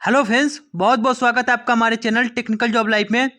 Hello friends, बहुत बहुत स्वागत है आपका हमारे चैनल टेक्निकल जॉब लाइफ में।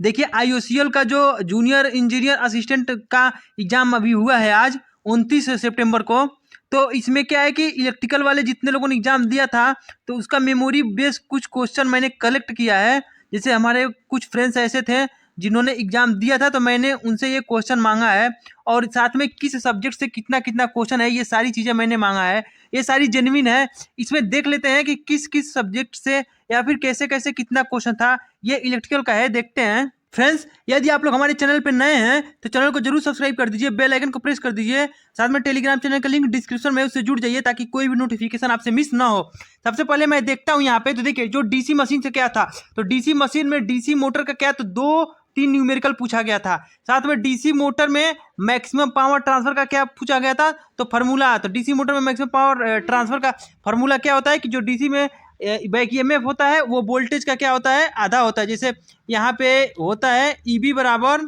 देखिए, आईओसीएल का जो जूनियर इंजीनियर असिस्टेंट का एग्जाम अभी हुआ है आज 29 सितंबर को। तो इसमें क्या है कि इलेक्ट्रिकल वाले जितने लोगों ने एग्जाम दिया था तो उसका मेमोरी बेस्ड कुछ क्वेश्चन मैंने कलेक्ट किया है। जैसे हमारे कुछ फ्रेंड्स ऐसे थे जिन्होंने एग्जाम दिया था, तो मैंने उनसे ये क्वेश्चन मांगा है और साथ में किस सब्जेक्ट से कितना कितना क्वेश्चन है, ये सारी चीज़ें मैंने मांगा है। ये सारी जेन्युइन है। इसमें देख लेते हैं कि किस किस सब्जेक्ट से या फिर कैसे कैसे कितना क्वेश्चन था। ये इलेक्ट्रिकल का है, देखते हैं। फ्रेंड्स, यदि आप लोग हमारे चैनल पर नए हैं तो चैनल को जरूर सब्सक्राइब कर दीजिए, बेल आइकन को प्रेस कर दीजिए। साथ में टेलीग्राम चैनल का लिंक डिस्क्रिप्शन में, उससे जुड़ जाइए ताकि कोई भी नोटिफिकेशन आपसे मिस ना हो। सबसे पहले मैं देखता हूँ यहाँ पे, तो देखिए जो डीसी मशीन से क्या था, तो डीसी मशीन में डीसी मोटर का क्या, तो 2-3 न्यूमेरिकल पूछा गया था। साथ में डीसी मोटर में मैक्सिमम पावर ट्रांसफर का क्या पूछा गया था, तो फार्मूला। तो डीसी मोटर में मैक्सिमम पावर ट्रांसफर का फार्मूला क्या होता है कि जो डीसी में बैक ईएमएफ होता है वो वोल्टेज का क्या होता है, आधा होता है। जैसे यहाँ पे होता है ईबी बराबर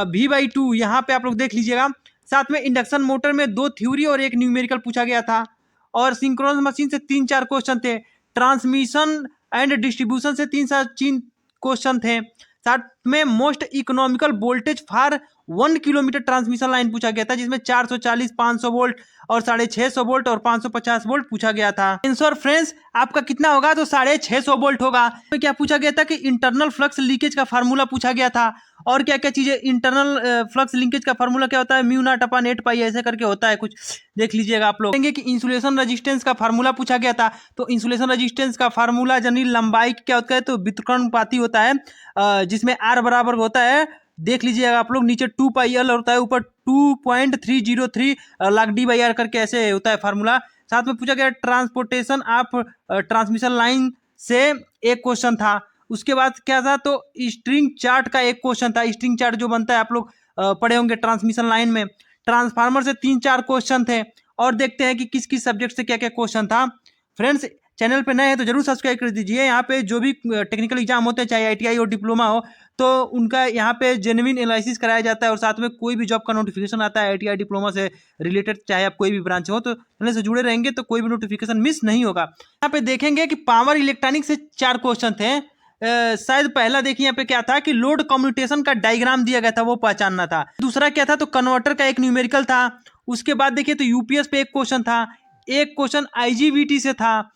V/2, यहाँ पे आप लोग देख लीजिएगा। साथ में इंडक्शन मोटर में 2 थ्योरी और 1 न्यूमेरिकल पूछा गया था। और सिंक्रोनस मशीन से 3-4 क्वेश्चन थे। ट्रांसमिशन एंड डिस्ट्रीब्यूशन से 3 क्वेश्चन थे। साथ में most economical voltage for 1 kilometre transmission line पूछा गया था, जिसमें 440, 500 वोल्ट और 650 वोल्ट और 550 वोल्ट पूछा गया था। आंसर फ्रेंड्स आपका कितना होगा, तो 650 वोल्ट होगा। तो क्या पूछा गया था कि इंटरनल फ्लक्स लीकेज का फार्मूला पूछा गया था। और क्या क्या चीजें, इंटरनल फ्लक्स लिंकेज का फार्मूला क्या होता है, μ0/8π ऐसे करके होता है कुछ, देख लीजिएगा आप लोग। देखेंगे कि इंसुलेशन रेजिस्टेंस का फार्मूला पूछा गया था। तो इंसुलेशन रेजिस्टेंस का फार्मूला जनरली लंबाई क्या होता है, तो व्युत्क्रमानुपाती होता है, जिसमें R बराबर होता है, देख लीजिएगा आप लोग, नीचे 2πL होता है, ऊपर 2.303 लाख D/R करके ऐसे होता है फार्मूला। साथ में पूछा गया ट्रांसपोर्टेशन ऑफ ट्रांसमिशन लाइन से एक क्वेश्चन था। उसके बाद क्या था, तो स्ट्रिंग चार्ट का एक क्वेश्चन था। स्ट्रिंग चार्ट जो बनता है आप लोग पढ़े होंगे ट्रांसमिशन लाइन में। ट्रांसफार्मर से 3-4 क्वेश्चन थे। और देखते हैं कि किस किस सब्जेक्ट से क्या क्या क्वेश्चन था। फ्रेंड्स, चैनल पे नए हैं तो जरूर सब्सक्राइब कर दीजिए। यहाँ पे जो भी टेक्निकल एग्जाम होते हैं, चाहे आईटीआई हो, डिप्लोमा हो, तो उनका यहाँ पे जेन्युइन एनालिसिस कराया जाता है। और साथ में कोई भी जॉब का नोटिफिकेशन आता है आईटीआई डिप्लोमा से रिलेटेड, चाहे आप कोई भी ब्रांच हो, तो चैनल से जुड़े रहेंगे तो कोई भी नोटिफिकेशन मिस नहीं होगा। यहाँ पे देखेंगे कि पावर इलेक्ट्रॉनिक से 4 क्वेश्चन थे। शायद पहला देखिए यहाँ पे क्या था कि लोड कम्युटेशन का डायग्राम दिया गया था, वो पहचानना था। दूसरा क्या था, तो कन्वर्टर का एक न्यूमेरिकल था। उसके बाद देखिए तो यूपीएस पे एक क्वेश्चन था, एक क्वेश्चन आईजीबीटी से था।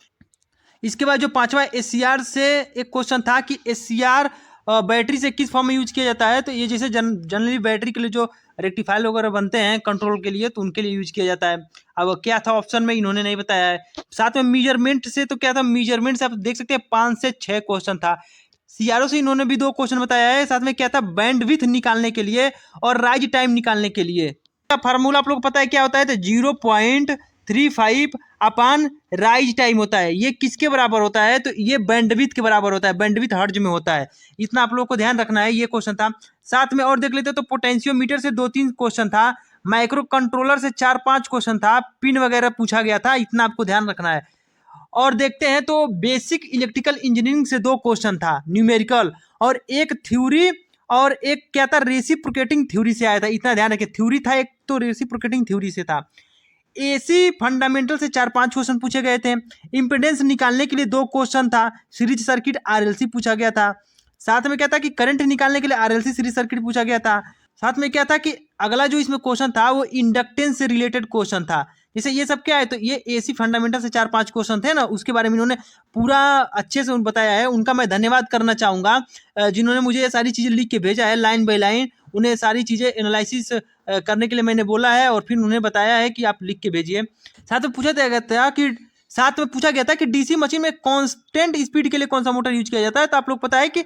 इसके बाद जो 5वां एससीआर से एक क्वेश्चन था कि एससीआर बैटरी से किस फॉर्म में यूज किया जाता है। तो ये जैसे जनरली बैटरी के लिए जो रेक्टिफायर वगैरह बनते हैं कंट्रोल के लिए, तो उनके लिए यूज किया जाता है। अब क्या था ऑप्शन में, इन्होंने नहीं बताया है। साथ में मेजरमेंट से, तो क्या था, मेजरमेंट से आप देख सकते हैं 5 से 6 क्वेश्चन था। सीआरओ से इन्होंने भी 2 क्वेश्चन बताया है। साथ में क्या था, बैंडविड्थ निकालने के लिए और राइज टाइम निकालने के लिए। फार्मूला आप लोग को पता है क्या होता है, तो 0.35 अपान राइज टाइम होता है। ये किसके बराबर होता है, तो ये बैंडविड्थ के बराबर होता है। बैंडविड्थ हर्ट्ज में होता है। इतना आप लोग को ध्यान रखना है। ये क्वेश्चन था। साथ में और देख लेते तो पोटेंशियोमीटर से 2-3 क्वेश्चन था। माइक्रो कंट्रोलर से 4-5 क्वेश्चन था। पिन वगैरह पूछा गया था, इतना आपको ध्यान रखना है। और देखते हैं तो बेसिक इलेक्ट्रिकल इंजीनियरिंग से 2 क्वेश्चन था न्यूमेरिकल, और एक थ्योरी और एक क्या था, रेसिप्रोकेटिंग थ्योरी से आया था। इतना ध्यान रखिए, थ्योरी था एक, तो रेसिप्रोकेटिंग थ्योरी से था। एसी फंडामेंटल से 4-5 क्वेश्चन पूछे गए थे। इंपेडेंस निकालने के लिए 2 क्वेश्चन था। सीरीज सर्किट आरएलसी पूछा गया था। साथ में क्या था कि करंट निकालने के लिए आरएलसी सीरीज सर्किट पूछा गया था। साथ में क्या था कि अगला जो इसमें क्वेश्चन था वो इंडक्टेंस से रिलेटेड क्वेश्चन था। जैसे ये सब क्या है, तो ये एसी फंडामेंटल से 4-5 क्वेश्चन थे ना, उसके बारे में इन्होंने पूरा अच्छे से बताया है। उनका मैं धन्यवाद करना चाहूँगा जिन्होंने मुझे ये सारी चीज़ें लिख के भेजा है लाइन बाय लाइन। उन्हें सारी चीज़ें एनालिसिस करने के लिए मैंने बोला है और फिर उन्हें बताया है कि आप लिख के भेजिए। साथ में पूछा गया था कि डीसी मशीन में कांस्टेंट स्पीड के लिए कौन सा मोटर यूज किया जाता है। तो आप लोग पता है कि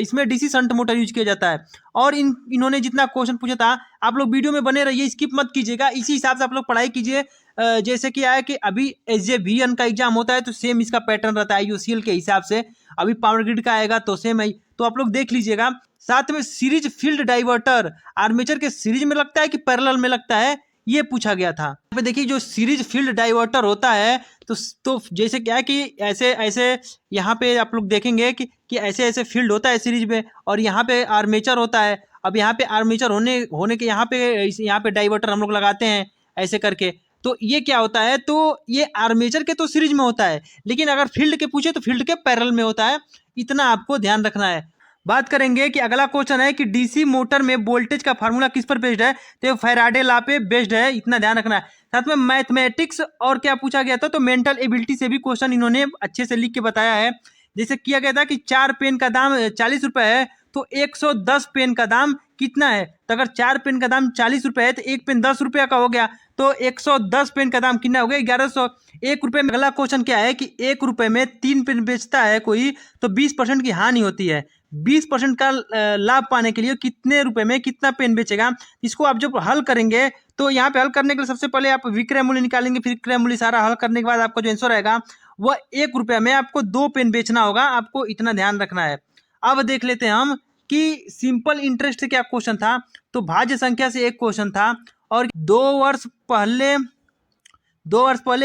इसमें डीसी शंट मोटर यूज किया जाता है। और इन्होंने जितना क्वेश्चन पूछा था, आप लोग वीडियो में बने रहिए, स्किप मत कीजिएगा। इसी हिसाब से आप लोग पढ़ाई कीजिए। जैसे कि आया कि अभी एसजेवीएन का एग्जाम होता है तो सेम इसका पैटर्न रहता है यूसीएल के हिसाब से। अभी पावर ग्रिड का आएगा तो सेम है, तो आप लोग देख लीजिएगा। साथ में सीरीज फील्ड डाइवर्टर आर्मेचर के सीरीज में लगता है कि पैरेलल में लगता है, ये पूछा गया था। यहाँ पे देखिए जो सीरीज फील्ड डाइवर्टर होता है, तो जैसे क्या है कि ऐसे ऐसे यहाँ पे आप लोग देखेंगे कि ऐसे ऐसे फील्ड होता है सीरीज में, और यहाँ पे आर्मेचर होता है। अब यहाँ पे आर्मेचर होने के यहाँ पे डाइवर्टर हम लोग लगाते हैं ऐसे करके। तो ये क्या होता है, तो ये आर्मेचर के तो सीरीज में होता है, लेकिन अगर फील्ड के पूछे तो फील्ड के पैरेलल में होता है। इतना आपको ध्यान रखना है। बात करेंगे कि अगला क्वेश्चन है कि डीसी मोटर में वोल्टेज का फार्मूला किस पर बेस्ड है, तो फैराडे लॉ पे बेस्ड है। इतना ध्यान रखना है। साथ में मैथमेटिक्स और क्या पूछा गया था, तो मेंटल एबिलिटी से भी क्वेश्चन इन्होंने अच्छे से लिख के बताया है। जैसे किया गया था कि 4 पेन का दाम 40 रुपए है, तो 110 पेन का दाम कितना है, तो अगर 4 पेन का दाम 40 रुपए है तो एक पेन 10 रुपये का हो गया, तो 110 पेन का दाम कितना हो गया, 1100। 1 रुपये में अगला क्वेश्चन क्या है कि 1 रुपये में 3 पेन बेचता है कोई, तो 20% की हानि होती है। 20% का लाभ पाने के लिए कितने रुपए में कितना पेन बेचेगा। इसको आप जब हल करेंगे तो यहाँ पे हल करने के लिए सबसे पहले आप विक्रय मूल्य निकालेंगे, फिर क्रय मूल्य सारा हल करने के बाद आपका जो आंसर आएगा वह 1 रुपये में आपको 2 पेन बेचना होगा। आपको इतना ध्यान रखना है। अब देख लेते हैं हम कि सिंपल इंटरेस्ट से क्या क्वेश्चन था, तो भाज्य संख्या से एक क्वेश्चन था। और 2 वर्ष पहले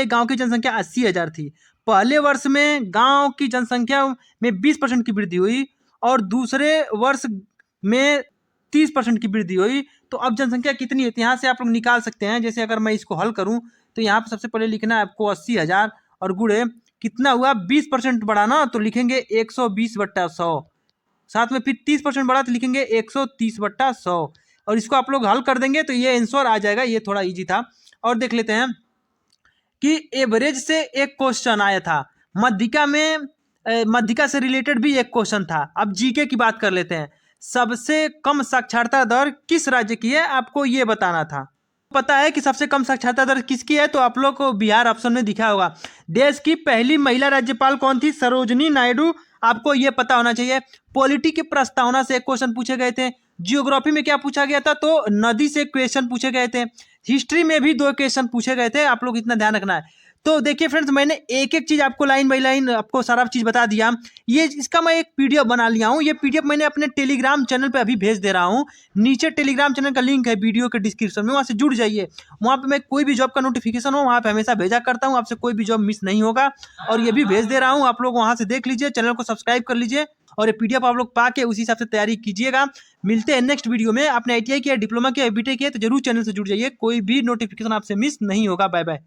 गांव की जनसंख्या 80,000 थी। पहले वर्ष में गांव की जनसंख्या में 20% की वृद्धि हुई और दूसरे वर्ष में 30% की वृद्धि हुई। तो अब जनसंख्या कितनी है, यहाँ से आप लोग निकाल सकते हैं। जैसे अगर मैं इसको हल करूं तो यहाँ पर सबसे पहले लिखना है आपको 80,000 और गुणे कितना हुआ 20% बढ़ा ना, तो लिखेंगे 120/100। साथ में फिर 30% बढ़ा तो लिखेंगे 130/100 और इसको आप लोग हल कर देंगे तो ये आंसर आ जाएगा। ये थोड़ा इजी था। और देख लेते हैं कि एवरेज से एक क्वेश्चन आया था। मध्यिका से रिलेटेड भी एक क्वेश्चन था। अब जीके की बात कर लेते हैं। सबसे कम साक्षरता दर किस राज्य की है, आपको ये बताना था। पता है कि सबसे कम साक्षरता दर किसकी है, तो आप लोग को बिहार ऑप्शन में दिखा होगा। देश की पहली महिला राज्यपाल कौन थी, सरोजनी नायडू। आपको ये पता होना चाहिए। पॉलिटी की प्रस्तावना से एक क्वेश्चन पूछे गए थे। जियोग्राफी में क्या पूछा गया था, तो नदी से क्वेश्चन पूछे गए थे। हिस्ट्री में भी 2 क्वेश्चन पूछे गए थे। आप लोग इतना ध्यान रखना है। तो देखिए फ्रेंड्स, मैंने एक एक चीज आपको लाइन बाई लाइन आपको सारा चीज बता दिया। ये इसका मैं एक पीडीएफ बना लिया हूँ। ये पीडीएफ मैंने अपने टेलीग्राम चैनल पे अभी भेज दे रहा हूँ। नीचे टेलीग्राम चैनल का लिंक है वीडियो के डिस्क्रिप्शन में, वहाँ से जुड़ जाइए। वहाँ पे मैं कोई भी जॉब का नोटिफिकेशन हो वहाँ पे हमेशा भेजा करता हूँ। आपसे कोई भी जॉब मिस नहीं होगा। और ये भी भेज दे रहा हूँ, आप लोग वहाँ से देख लीजिए, चैनल को सब्सक्राइब कर लीजिए और ये पीडीएफ आप लोग पा के उसी हिसाब से तैयारी कीजिएगा। मिलते हैं नेक्स्ट वीडियो में। आपने ITI किया, डिप्लोमा किया, बीटेक किया तो जरूर चैनल से जुड़ जाइए। कोई भी नोटिफिकेशन आपसे मिस नहीं होगा। Bye bye.